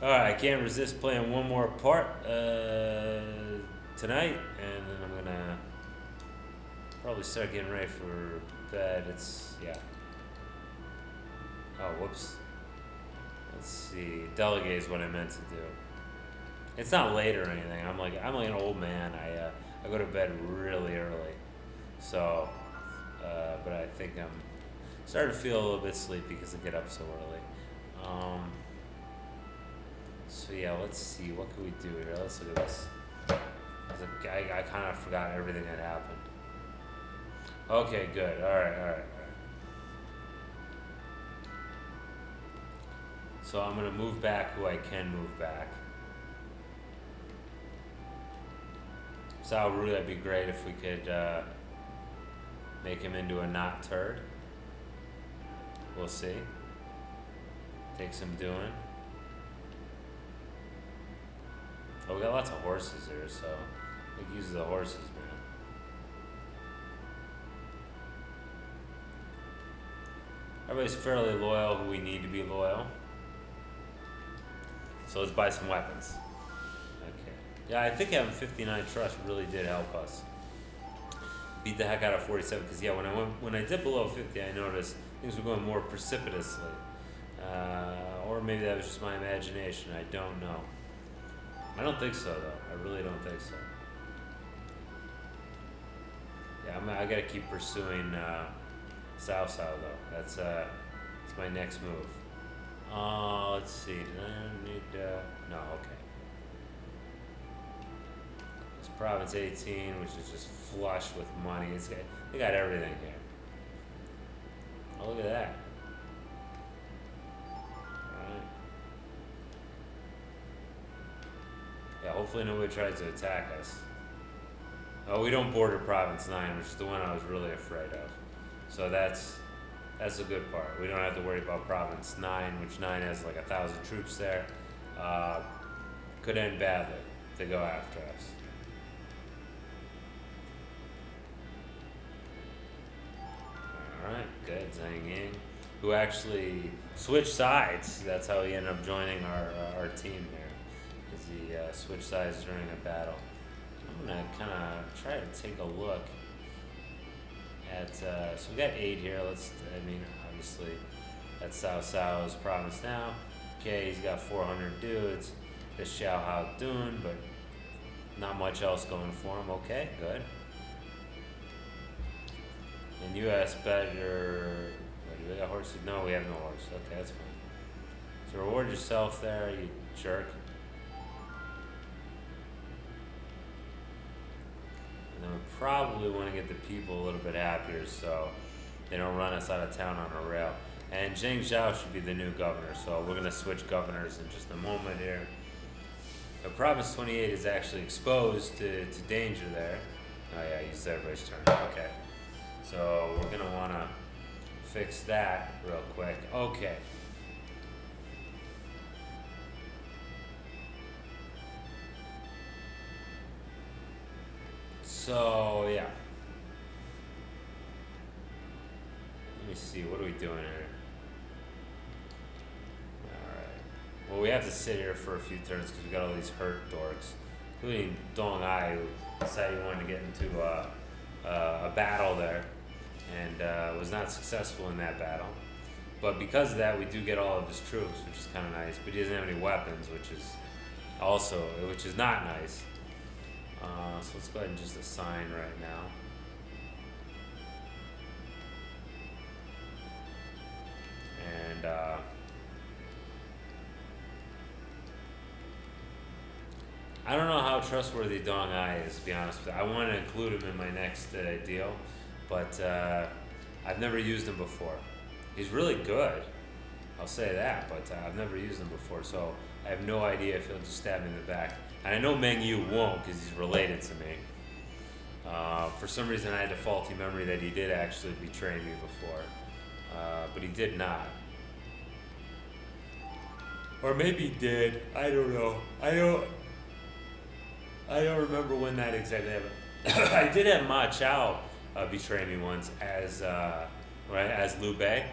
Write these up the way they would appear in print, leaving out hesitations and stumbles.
Alright, I can't resist playing one more part tonight, and then I'm gonna probably start getting ready for bed. Yeah. Oh, whoops. Let's see. Delegate is what I meant to do. It's not late or anything. I'm like an old man. I go to bed really early, so but I think I'm starting to feel a little bit sleepy because I get up so early. So yeah, let's see. What can we do here? Let's look at this. I kind of forgot everything that happened. Okay, good. All right. So I'm gonna move back who I can move back. Sal Rue, that'd be great if we could make him into a not turd. We'll see. Take some doing. Oh, we got lots of horses here, so we can use the horses, man. Everybody's fairly loyal who we need to be loyal. So let's buy some weapons. Okay. Yeah, I think having 59 trust really did help us beat the heck out of 47. Because yeah, when I dipped below 50, I noticed things were going more precipitously. Or maybe that was just my imagination. I don't know. I don't think so, though. I really don't think so. Yeah, I gotta keep pursuing South South though. That's my next move. Let's see. Did I need? No. Okay. It's Province 18, which is just flush with money. They got everything here. Oh, look at that. Yeah, hopefully nobody tries to attack us. Oh, we don't border Province 9, which is the one I was really afraid of. So that's the good part. We don't have to worry about Province 9, which 9 has like 1,000 troops there. Could end badly if they go after us. Alright, good. Zhang Ying, who actually switched sides. That's how he ended up joining our team here. He switched sides during a battle. I'm gonna kind of try to take a look at. So we got 8 here. Obviously, that's Cao Cao's province now. Okay, he's got 400 dudes. This Xiao Hao Dun, but not much else going for him. Okay, good. And U.S. better. Wait, do we got horses? No, we have no horse. Okay, that's fine. So reward yourself there, you jerk. And then we probably want to get the people a little bit happier so they don't run us out of town on a rail. And Zheng Zhao should be the new governor, so we're going to switch governors in just a moment here. But Province 28 is actually exposed to danger there. Oh yeah, it's everybody's turn. Okay. So we're going to want to fix that real quick. Okay. So, yeah. Let me see, what are we doing here? Alright. Well, we have to sit here for a few turns because we got all these hurt dorks, including Dong Ai, who decided he wanted to get into a battle there and was not successful in that battle. But because of that, we do get all of his troops, which is kind of nice. But he doesn't have any weapons, which is not nice. So let's go ahead and just assign right now. And I don't know how trustworthy Dong Ai is, to be honest with you. I want to include him in my next deal, but I've never used him before. He's really good, I'll say that, but I've never used him before, so I have no idea if he'll just stab me in the back. And I know Meng Yu won't because he's related to me. For some reason, I had a faulty memory that he did actually betray me before, but he did not. Or maybe he did. I don't know. I don't remember when that exactly happened. I did have Ma Chao betray me once as Liu Bei,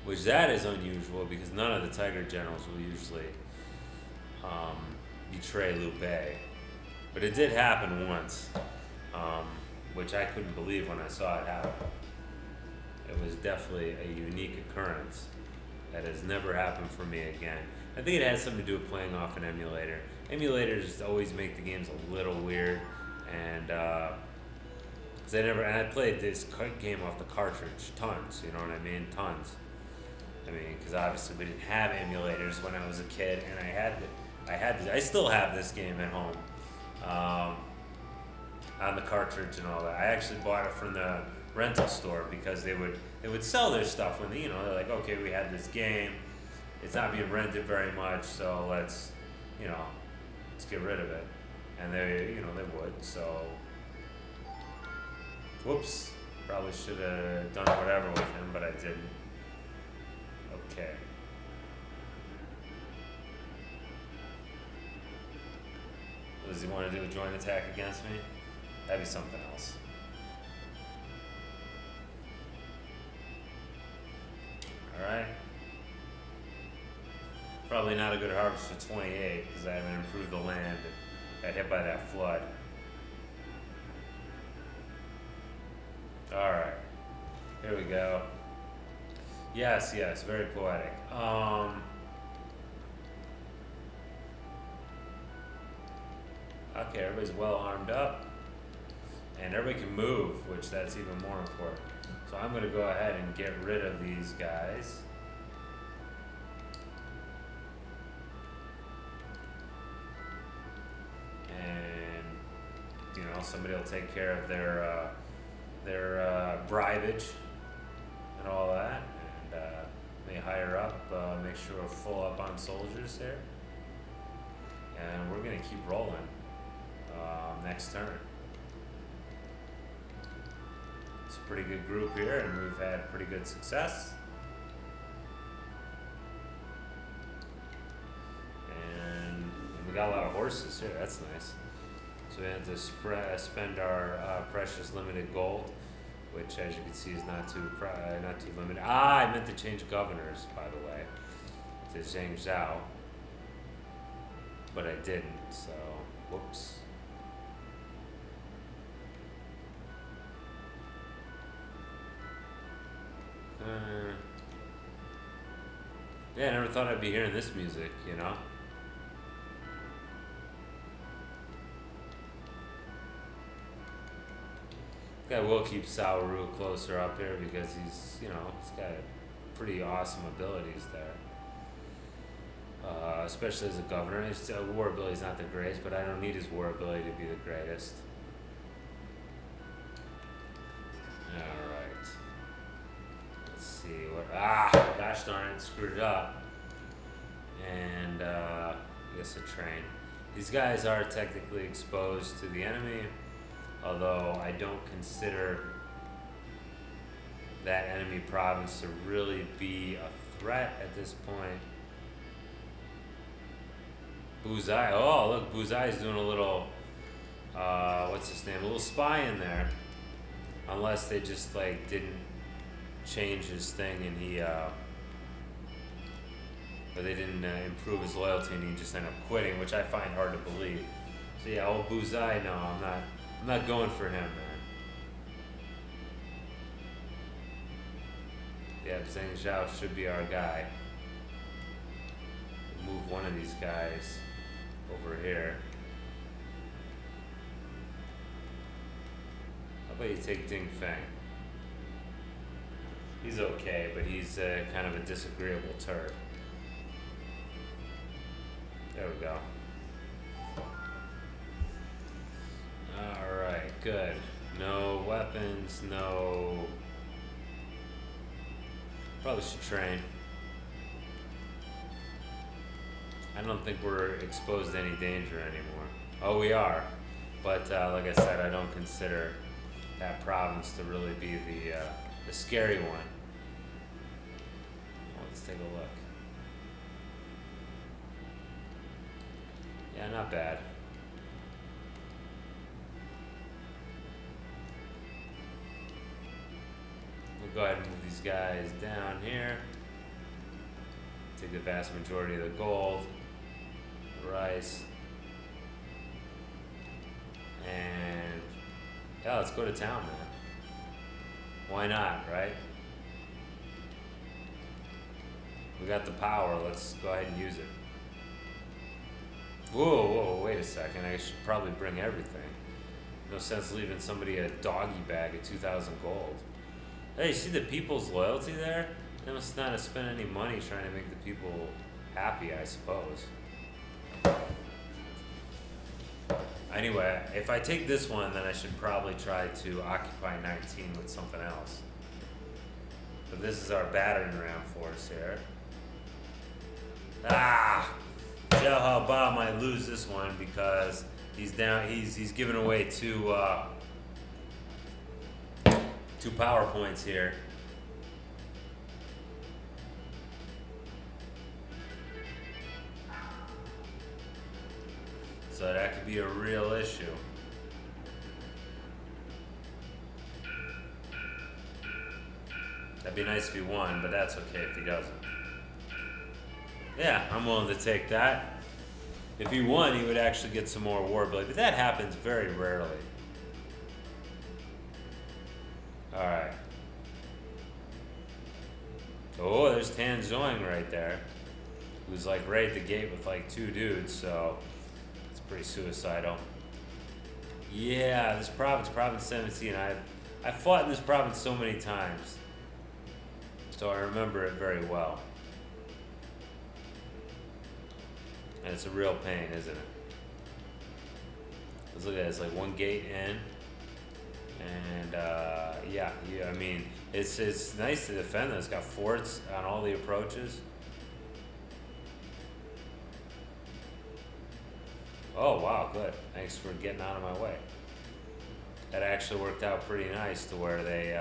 which that is unusual because none of the Tiger generals will usually um, betray Liu Bei. But it did happen once, um, which I couldn't believe when I saw it happen. It was definitely a unique occurrence that has never happened for me again. I think it has something to do with playing off an emulator. Emulators always make the games a little weird, and 'cause I played this game off the cartridge tons. You know what I mean? Tons. I mean, because obviously we didn't have emulators when I was a kid, and I still have this game at home, on the cartridge and all that. I actually bought it from the rental store because they would sell their stuff when they're like, okay, we had this game, it's not being rented very much, so let's get rid of it, and they would. So, whoops, probably should have done whatever with him, but I didn't. Okay. Does he want to do a joint attack against me? That'd be something else. Alright. Probably not a good harvest for 28 because I haven't improved the land and got hit by that flood. Alright. Here we go. Yes, very poetic. Okay, everybody's well armed up. And everybody can move, which that's even more important. So I'm going to go ahead and get rid of these guys. And, somebody will take care of their bribage and all that. And they hire up, make sure we're full up on soldiers here. And we're going to keep rolling next turn. It's a pretty good group here, and we've had pretty good success. And we got a lot of horses here, that's nice. So we had to spend our precious limited gold, which, as you can see, is not too limited. I meant to change governors, by the way, to Zhang Zhao, but I didn't, so whoops. Yeah, I never thought I'd be hearing this music, I will keep Saoru closer up here because he's got pretty awesome abilities there. Especially as a governor. His war ability is not the greatest, but I don't need his war ability to be the greatest. Alright. Let's see what. Gosh darn it, screwed it up. And, I guess a train. These guys are technically exposed to the enemy, although I don't consider that enemy province to really be a threat at this point. Buzai, oh look, Buzai's doing a little, what's his name, a little spy in there. Unless they just didn't change his thing and or they didn't improve his loyalty and he just ended up quitting, which I find hard to believe. So yeah, old Buzai, no, I'm not going for him, man. Yeah, Zhang Zhao should be our guy. Move one of these guys over here. How about you take Ding Feng? He's okay, but he's kind of a disagreeable turd. There we go. Alright, good. No weapons, no... Probably should train. I don't think we're exposed to any danger anymore. Oh, we are. But like I said, I don't consider that province to really be the scary one. Well, let's take a look. Yeah, not bad. We'll go ahead and move these guys down here. Take the vast majority of the gold. rice. And yeah, let's go to town, man. Why not, right? We got the power, let's go ahead and use it. Whoa, wait a second. I should probably bring everything. No sense leaving somebody a doggy bag of 2,000 gold. Hey, you see the people's loyalty there? They must not have spent any money trying to make the people happy, I suppose. Anyway, if I take this one, then I should probably try to occupy 19 with something else. But this is our battering ram force here. Xiao Ba might lose this one because he's down. He's giving away two power points here. So that could be a real issue. That'd be nice if he won, but that's okay if he doesn't. Yeah, I'm willing to take that. If he won, he would actually get some more Warblade, but that happens very rarely. Alright. Oh, there's Tan Zoing right there. Who's like right at the gate with like 2 dudes, so it's pretty suicidal. Yeah, this province 17, I've fought in this province so many times. So I remember it very well. And it's a real pain, isn't it? Let's look at it. It's like 1 gate in. And yeah, I mean, it's nice to defend. It's got forts on all the approaches. Oh, wow, good. Thanks for getting out of my way. That actually worked out pretty nice to where they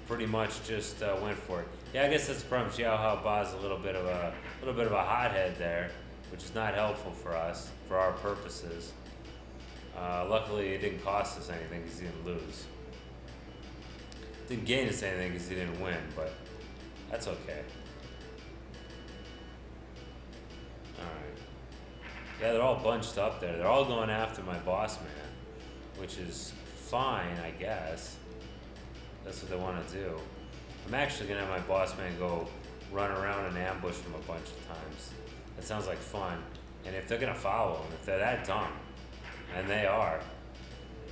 pretty much just went for it. Yeah, I guess that's the problem. Xiao Ba's a little bit of a hothead there, which is not helpful for us, for our purposes. Luckily, it didn't cost us anything because he didn't lose. Didn't gain us anything because he didn't win, but that's okay. Alright. Yeah, they're all bunched up there. They're all going after my boss man, which is fine, I guess. That's what they want to do. I'm actually going to have my boss man go run around and ambush him a bunch of times. That sounds like fun. And if they're going to follow him, if they're that dumb, and they are,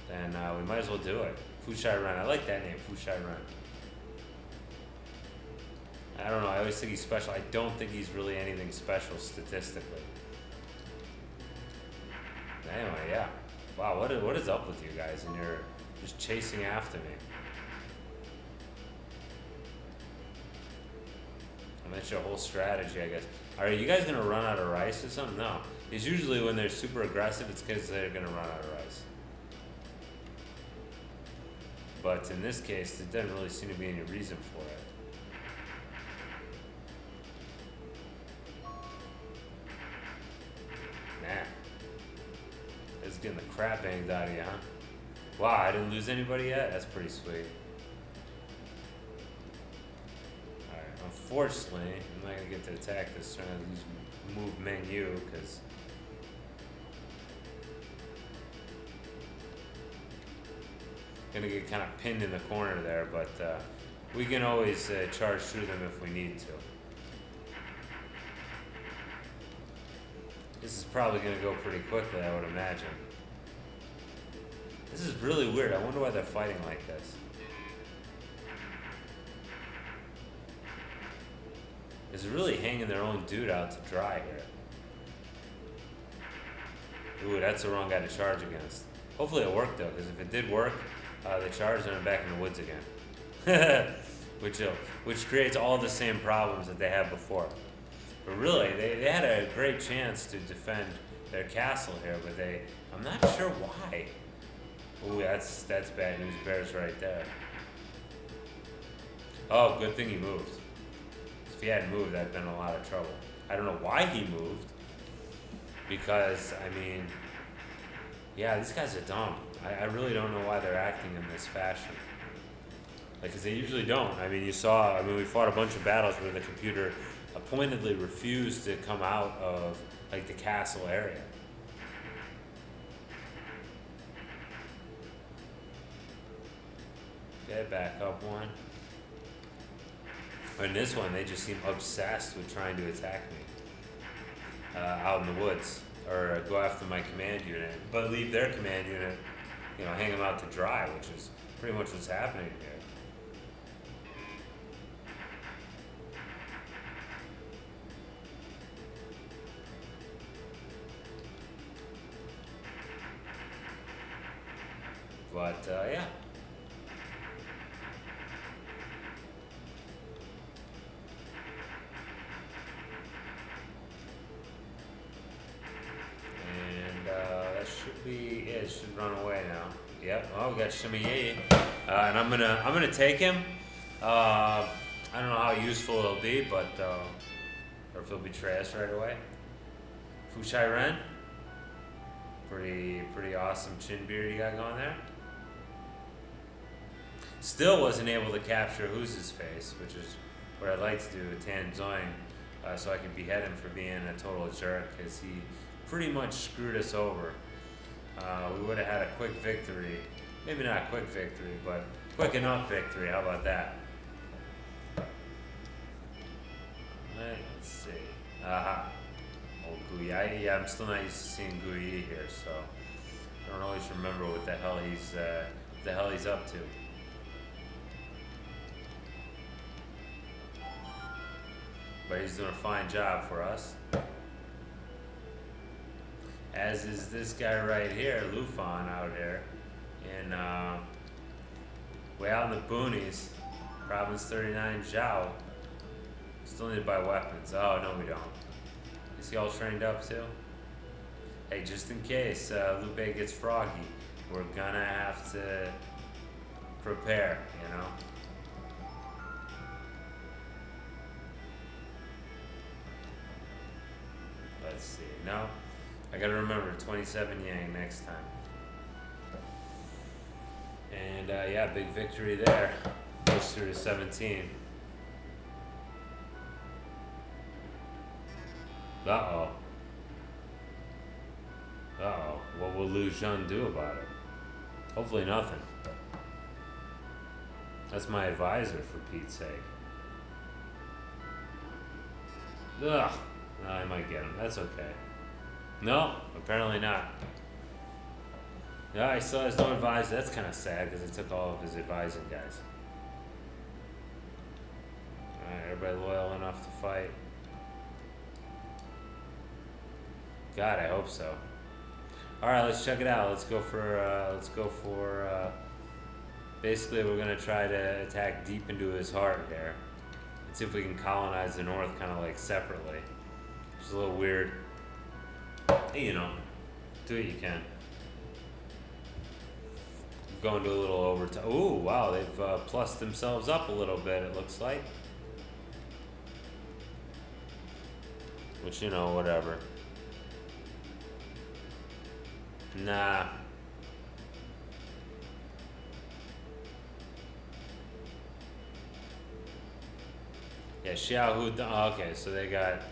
then we might as well do it. Fushai Ren. I like that name, Fushai Ren. I don't know, I always think he's special. I don't think he's really anything special statistically. Anyway, yeah. Wow, what is up with you guys? And you're just chasing after me. And that's your whole strategy, I guess. Are you guys gonna run out of rice or something? No. It's usually when they're super aggressive, it's because they're gonna run out of rice. But in this case, there doesn't really seem to be any reason for it. Man. It's getting the crap banged out of you, huh? Wow, I didn't lose anybody yet? That's pretty sweet. Alright, unfortunately, I'm not gonna get to attack this turn. I use move menu, because gonna get kind of pinned in the corner there, but we can always charge through them if we need to. This is probably gonna go pretty quickly, I would imagine. This is really weird. I wonder why they're fighting like this. Is really hanging their own dude out to dry here. Ooh, that's the wrong guy to charge against. Hopefully it worked though, because if it did work, they charged and I'm back in the woods again. which creates all the same problems that they had before. But really, they had a great chance to defend their castle here, but I'm not sure why. Ooh, that's bad news bears right there. Oh, good thing he moved. If he hadn't moved, I'd been in a lot of trouble. I don't know why he moved, because, I mean, yeah, these guys are dumb. I really don't know why they're acting in this fashion. Like, because they usually don't. I mean, we fought a bunch of battles where the computer pointedly refused to come out of like the castle area. Okay, back up one. In this one, they just seem obsessed with trying to attack me out in the woods, or go after my command unit, but leave their command unit, hang them out to dry, which is pretty much what's happening here. But yeah. That should be it. Should run away now. Yep. Oh, we got Shimei, and I'm gonna take him. I don't know how useful it'll be, but or if he'll betray us right away. Fushai Ren. Pretty awesome chin beard you got going there. Still wasn't able to capture Who's His Face, which is what I'd like to do with Tan Zoing, so I can behead him for being a total jerk, because he pretty much screwed us over. We would have had a quick victory. Maybe not a quick victory, but quick enough victory. How about that? Alright, let's see. Aha. Oh, Guyi. Yeah, I'm still not used to seeing Guyi here, so I don't always remember what the hell he's up to. But he's doing a fine job for us. As is this guy right here, Lufan, out here in way out in the boonies, Province 39, Zhao. Still need to buy weapons. Oh no, we don't. Is he all trained up too? Hey, just in case Lupe gets froggy, we're gonna have to prepare, Let's see. No. I gotta remember 27 Yang next time. And yeah, big victory there. Push through to 17. Uh-oh. Uh-oh. What will Lu Xun do about it? Hopefully nothing. That's my advisor, for Pete's sake. Ugh. No, I might get him. That's okay. No, apparently not. Yeah, he still has no advisor. That's kind of sad, because it took all of his advising guys. Alright, everybody loyal enough to fight? God, I hope so. Alright, let's check it out. Let's go for, basically we're going to try to attack deep into his heart here. And see if we can colonize the north kind of like separately. Which is a little weird. Hey, do what you can. Going to a little overtime. Ooh, wow, they've plussed themselves up a little bit, it looks like. Which, whatever. Nah. Yeah, Xiao Hu. Oh, okay, so they got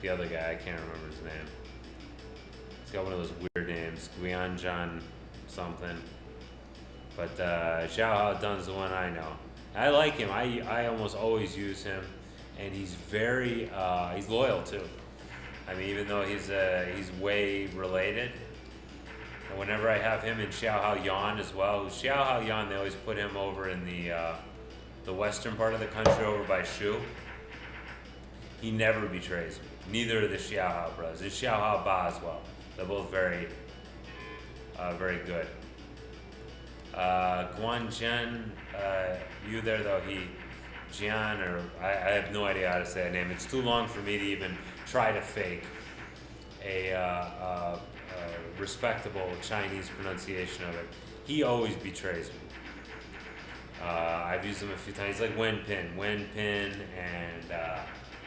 the other guy. I can't remember his name. He's got one of those weird names, Guianjan something. But Xiao Hao Dun's the one I know. I like him. I almost always use him, and he's very he's loyal too. I mean, even though he's way related. And whenever I have him in Xiao Hao Yan as well, Xiao Hao Yan, they always put him over in the western part of the country over by Shu. He never betrays me. Neither of the Xiao Hao brothers. There's Xiao Hao Ba as well. They're both very good. Guan Jian, you there though, Jian, or I have no idea how to say that name. It's too long for me to even try to fake a respectable Chinese pronunciation of it. He always betrays me. I've used him a few times. He's like Wen Pin and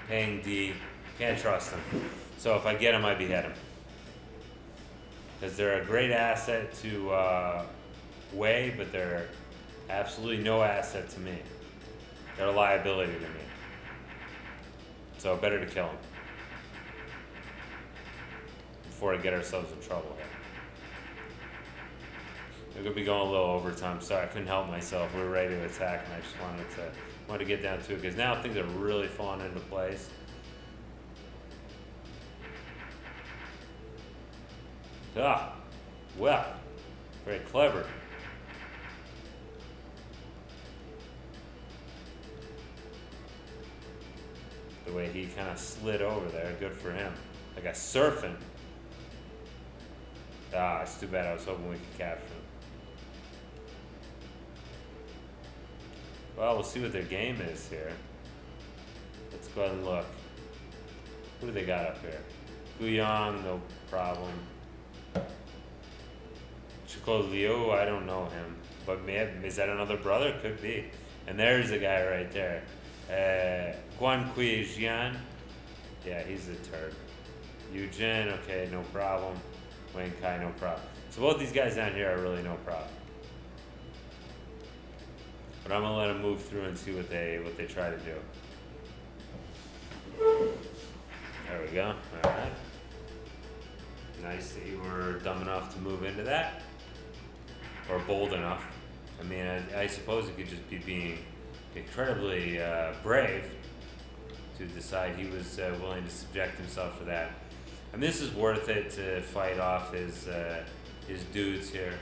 Peng Di. Can't trust them. So if I get him, I behead him. Because they're a great asset to Wei, but they're absolutely no asset to me. They're a liability to me. So better to kill them before we get ourselves in trouble here. We're gonna be going a little overtime. Sorry, I couldn't help myself. We were ready to attack, and I just wanted to get down to it because now things are really falling into place. Ah, well, very clever. The way he kind of slid over there, good for him. Like a surfing. Ah, it's too bad. I was hoping we could capture him. Well, we'll see what their game is here. Let's go ahead and look. Who do they got up here? Guiyang, no problem. Chico Liu, I don't know him. But maybe, is that another brother? Could be. And there's the guy right there. Guan Kui Jian. Yeah, he's a turd. Yu Jin, okay, no problem. Wayne Kai, no problem. So both these guys down here are really no problem. But I'm gonna let them move through and see what they try to do. There we go. All right. Nice that you were dumb enough to move into that, or bold enough. I mean, I suppose it could just be being incredibly brave to decide he was willing to subject himself to that. And this is worth it to fight off his dudes here.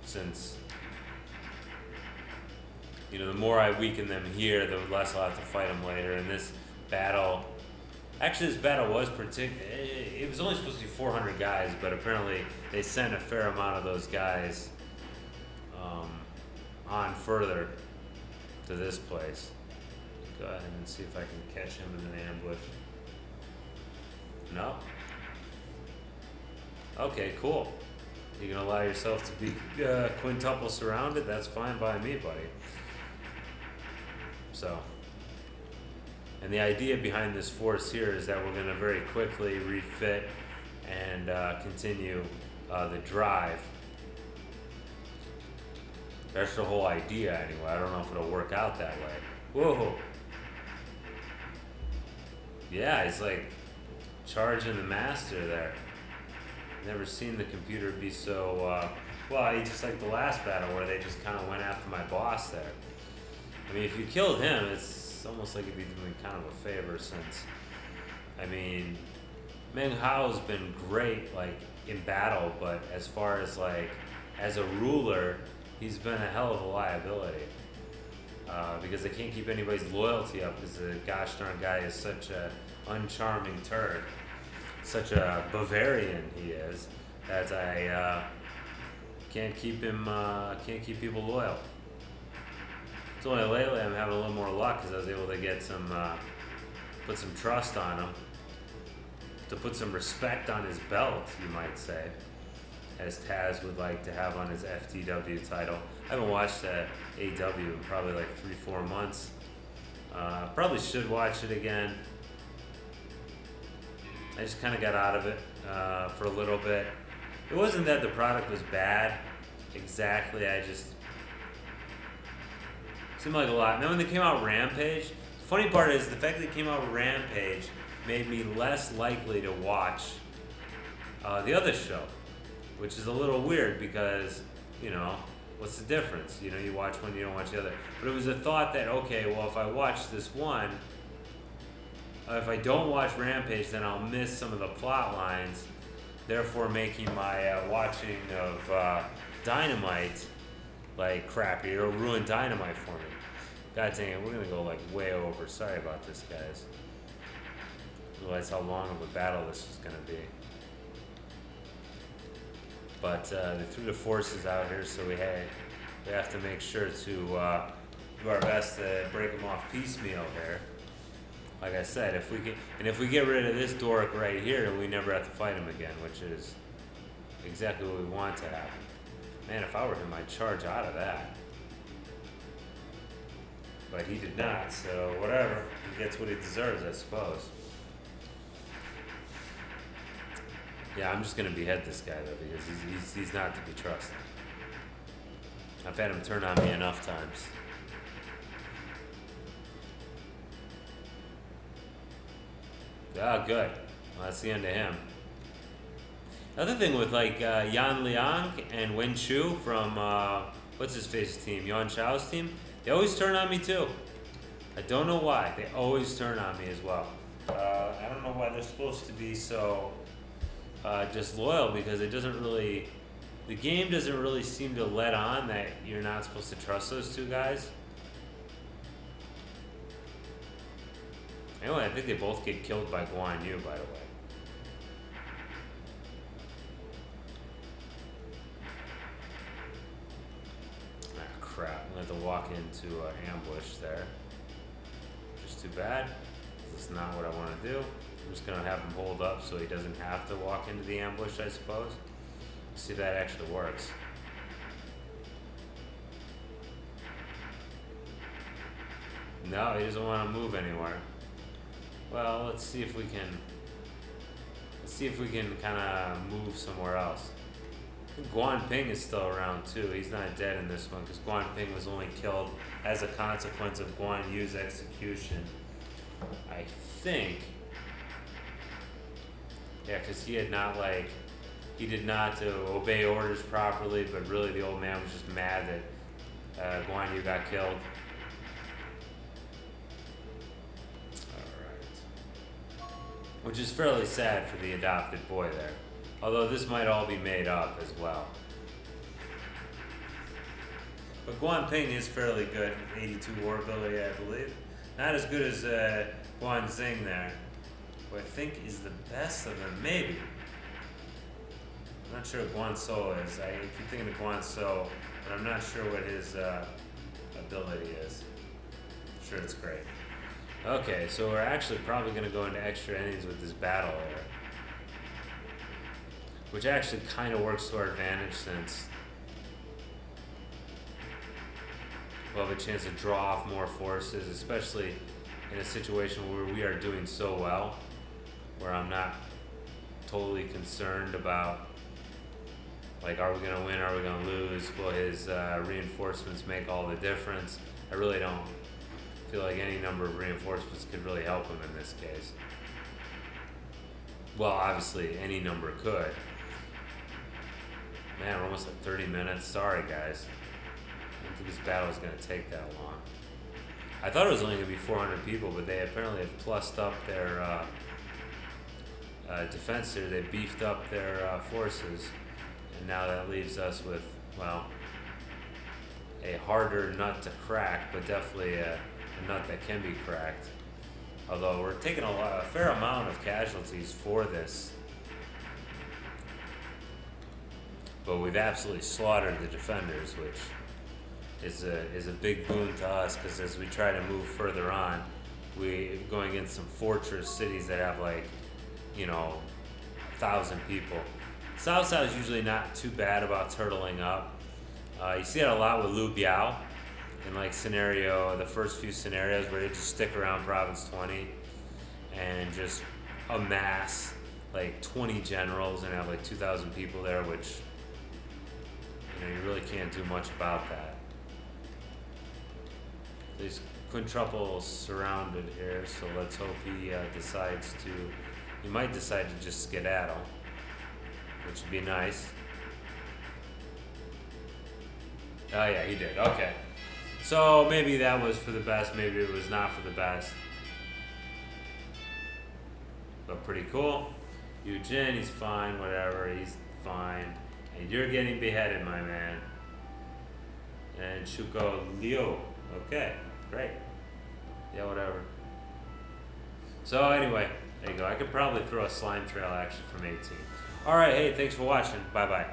Since, you know, the more I weaken them here, the less I'll have to fight them later. And this battle, actually this battle was it was only supposed to be 400 guys, but apparently they sent a fair amount of those guys on further to this place. Go ahead and see if I can catch him in an ambush. No? Okay, cool. You can allow yourself to be quintuple surrounded? That's fine by me, buddy. So, and the idea behind this force here is that we're going to very quickly refit and continue the drive. That's the whole idea anyway. I don't know if it'll work out that way. Whoa. Yeah, he's like charging the master there. Never seen the computer be so, well, just like the last battle where they just kind of went after my boss there. I mean, if you killed him, it's almost like you'd be doing kind of a favor since, I mean, Meng Hao's been great, like, in battle, but as far as, like, as a ruler, he's been a hell of a liability. Because they can't keep anybody's loyalty up because the gosh darn guy is such a uncharming turd. Such a Bavarian he is that I can't keep people loyal. It's only lately I'm having a little more luck because I was able to get put some trust on him, to put some respect on his belt, you might say, as Taz would like to have on his FTW title. I haven't watched AW in probably like 3-4 months. Probably should watch it again. I just kind of got out of it for a little bit. It wasn't that the product was bad, exactly. I just seemed like a lot. And then when they came out Rampage, the funny part is the fact that they came out Rampage made me less likely to watch the other show, which is a little weird because, you know, what's the difference? You know, you watch one, you don't watch the other. But it was a thought that, okay, well, if I watch this one, if I don't watch Rampage, then I'll miss some of the plot lines, therefore making my watching of Dynamite like crappy or ruin Dynamite for me. God dang it, we're gonna go like way over. Sorry about this, guys. Realize how long of a battle this is gonna be. But they threw the forces out here, so we have to make sure to do our best to break them off piecemeal here. Like I said, if we get rid of this dork right here, then we never have to fight him again, which is exactly what we want to happen. Man, if I were him, I'd charge out of that. But he did not, so whatever. He gets what he deserves, I suppose. Yeah, I'm just gonna behead this guy though, because he's not to be trusted. I've had him turn on me enough times. Ah, good. Well, that's the end of him. Another thing with like Yan Liang and Wen Chu from what's his face's team, Yuan Shao's team, they always turn on me too. I don't know why. They always turn on me as well. I don't know why they're supposed to be so disloyal, because it doesn't really, the game doesn't really seem to let on that you're not supposed to trust those two guys. Anyway, I think they both get killed by Guan Yu, by the way. Ah, crap. I'm going to have to walk into an ambush there. Which is too bad. This is not what I want to do. I'm just going to have him hold up so he doesn't have to walk into the ambush, I suppose. See if that actually works. No, he doesn't want to move anywhere. Well, let's see if we can kind of move somewhere else. I think Guan Ping is still around too. He's not dead in this one because Guan Ping was only killed as a consequence of Guan Yu's execution. I think. Yeah, because he did not obey orders properly, but really the old man was just mad that Guan Yu got killed. Which is fairly sad for the adopted boy there. Although this might all be made up as well. But Guan Ping is fairly good, 82 war ability, I believe. Not as good as Guan Xing there, who I think is the best of them, maybe. I'm not sure what Guan So is. I keep thinking of Guan So, but I'm not sure what his ability is. I'm sure it's great. Okay, so we're actually probably going to go into extra innings with this battle here. Which actually kind of works to our advantage since we'll have a chance to draw off more forces, especially in a situation where we are doing so well, where I'm not totally concerned about, like, are we going to win, are we going to lose, will his reinforcements make all the difference? I really don't feel like any number of reinforcements could really help him in this case. Well, obviously, any number could. Man, we're almost at 30 minutes. Sorry, guys. I don't think this battle is going to take that long. I thought it was only going to be 400 people, but they apparently have plussed up their defense here. They beefed up their forces, and now that leaves us with, well, a harder nut to crack, but definitely a nut that can be cracked. Although we're taking a fair amount of casualties for this. But we've absolutely slaughtered the defenders, which is a big boon to us, because as we try to move further on, we're going in some fortress cities that have 1,000 people. South is usually not too bad about turtling up. You see it a lot with Liu Biao in the first few scenarios where they just stick around Province 20 and just amass 20 generals and have 2,000 people there, which you really can't do much about that. He's quintuple surrounded here, so let's hope he he might decide to just skedaddle, which would be nice. Oh yeah, he did, okay. So maybe that was for the best, maybe it was not for the best. But pretty cool. Yu Jin, he's fine, whatever, he's fine. And you're getting beheaded, my man. And Shuko Liu. Okay, great. Yeah, whatever. So anyway, there you go. I could probably throw a slime trail actually from 18. Alright, hey, thanks for watching. Bye-bye.